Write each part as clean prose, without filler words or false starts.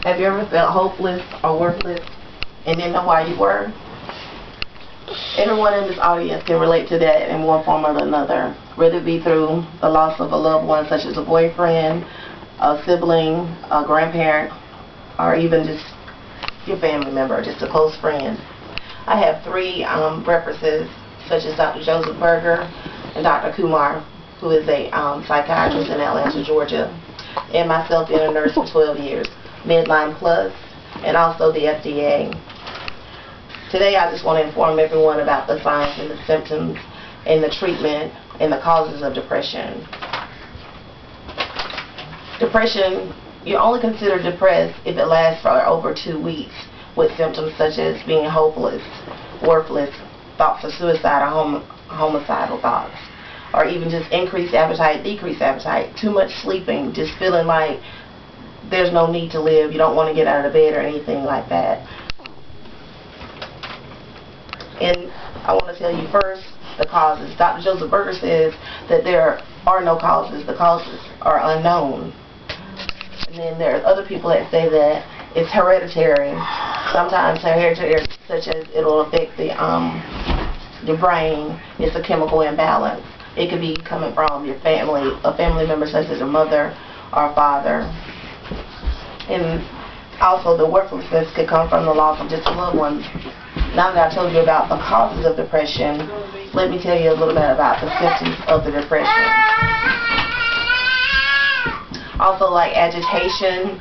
Have you ever felt hopeless or worthless and didn't know why you were? Everyone in this audience can relate to that in one form or another, whether it be through the loss of a loved one such as a boyfriend, a sibling, a grandparent, or even just your family member, just a close friend. I have three references, such as Dr. Joseph Berger and Dr. Kumar, who is a psychiatrist in Atlanta, Georgia, and myself being a nurse for 12 years, Medline Plus, and also the FDA. Today I just want to inform everyone about the signs and the symptoms and the treatment and the causes of depression. Depression, you're only considered depressed if it lasts for over 2 weeks, with symptoms such as being hopeless, worthless, thoughts of suicide or homicidal thoughts, or even just increased appetite, decreased appetite, too much sleeping, just feeling like there's no need to live, you don't want to get out of bed or anything like that. And I want to tell you first the causes. Dr. Joseph Berger says that there are no causes. The causes are unknown. And then there are other people that say that it's hereditary. Sometimes hereditary, such as it'll affect the brain. It's a chemical imbalance. It could be coming from your family, a family member such as a mother or a father. And also the worthlessness could come from the loss of just a loved one. Now that I told you about the causes of depression, let me tell you a little bit about the symptoms of the depression. Also, like agitation,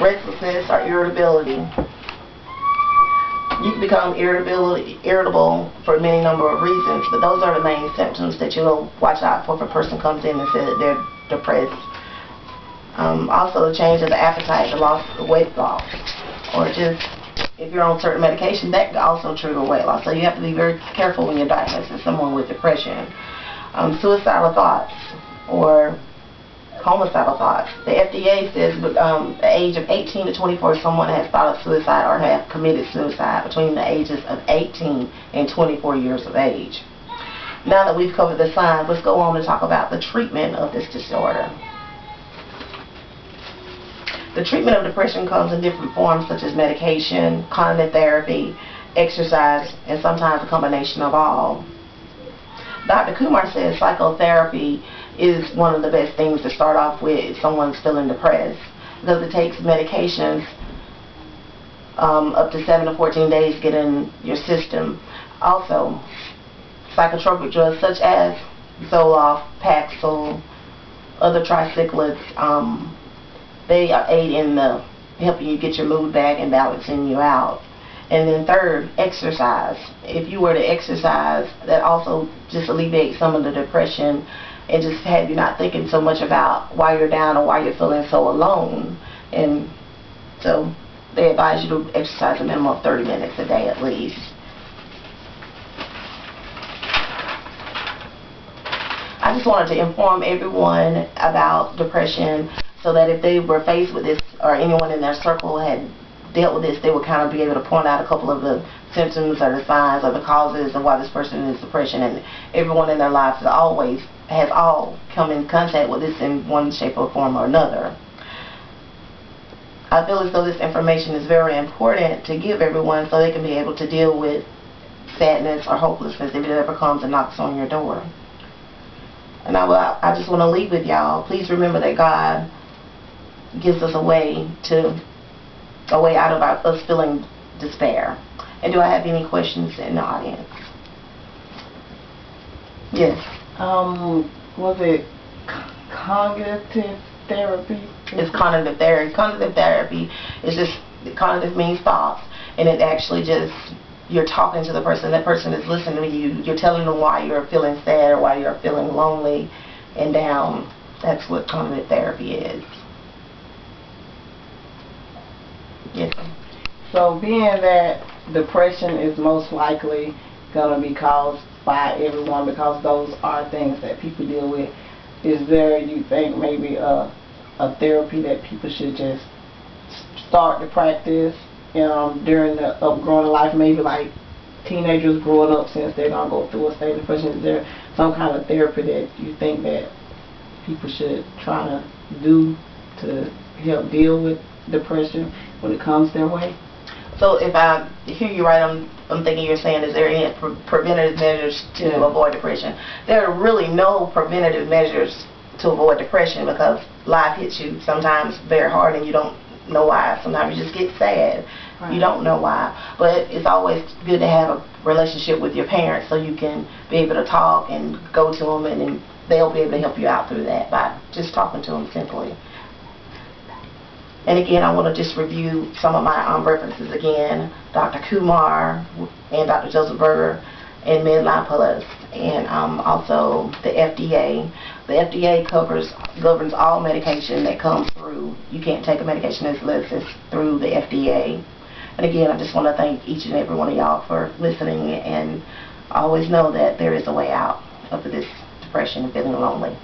restlessness, or irritability. You can become irritable for many number of reasons, but those are the main symptoms that you'll watch out for if a person comes in and says that they're depressed. Also, the change of the appetite, the weight loss, or just if you're on certain medication, that can also trigger weight loss. So you have to be very careful when you're diagnosing someone with depression. Suicidal thoughts or homicidal thoughts. The FDA says the age of 18 to 24, someone has thought of suicide or have committed suicide between the ages of 18 and 24 years of age. Now that we've covered the signs, let's go on and talk about the treatment of this disorder. The treatment of depression comes in different forms, such as medication, cognitive therapy, exercise, and sometimes a combination of all. Dr. Kumar says psychotherapy is one of the best things to start off with if someone's feeling depressed, because it takes medications up to 7 to 14 days to get in your system. Also, psychotropic drugs such as Zoloft, Paxil, other tricyclics, they aid in helping you get your mood back and balancing you out. And then third, exercise. If you were to exercise, that also just alleviates some of the depression and just have you not thinking so much about why you're down or why you're feeling so alone. And so they advise you to exercise a minimum of 30 minutes a day at least. I just wanted to inform everyone about depression, so that if they were faced with this, or anyone in their circle had dealt with this, they would kind of be able to point out a couple of the symptoms or the signs or the causes of why this person is depression. And everyone in their lives has all come in contact with this in one shape or form or another. I feel as though this information is very important to give everyone so they can be able to deal with sadness or hopelessness if it ever comes and knocks on your door. And I just want to leave with y'all. Please remember that God gives us a way out of us feeling despair. And do I have any questions in the audience? Yes. Was it cognitive therapy? It's cognitive therapy. Cognitive therapy is just, cognitive means thoughts, and it actually just, you're talking to the person, that person is listening to you, you're telling them why you're feeling sad or why you're feeling lonely and down. That's what cognitive therapy is. Yes. So being that depression is most likely going to be caused by everyone, because those are things that people deal with, is there, you think, maybe a therapy that people should just start to practice during the upgrowing life, maybe like teenagers growing up, since they're going to go through a state of depression? Is there some kind of therapy that you think that people should try to do to help deal with depression when it comes their way? So if I hear you right, I'm thinking you're saying, is there any preventative measures to avoid depression? There are really no preventative measures to avoid depression, because life hits you sometimes very hard and you don't know why. Sometimes you just get sad. Right. You don't know why. But it's always good to have a relationship with your parents so you can be able to talk and go to them, and they'll be able to help you out through that by just talking to them simply. And again, I want to just review some of my references again. Dr. Kumar and Dr. Joseph Berger and Medline Plus, and also the FDA. The FDA governs all medication that comes through. You can't take a medication unless it's through the FDA. And again, I just want to thank each and every one of y'all for listening, and always know that there is a way out of this depression and feeling lonely.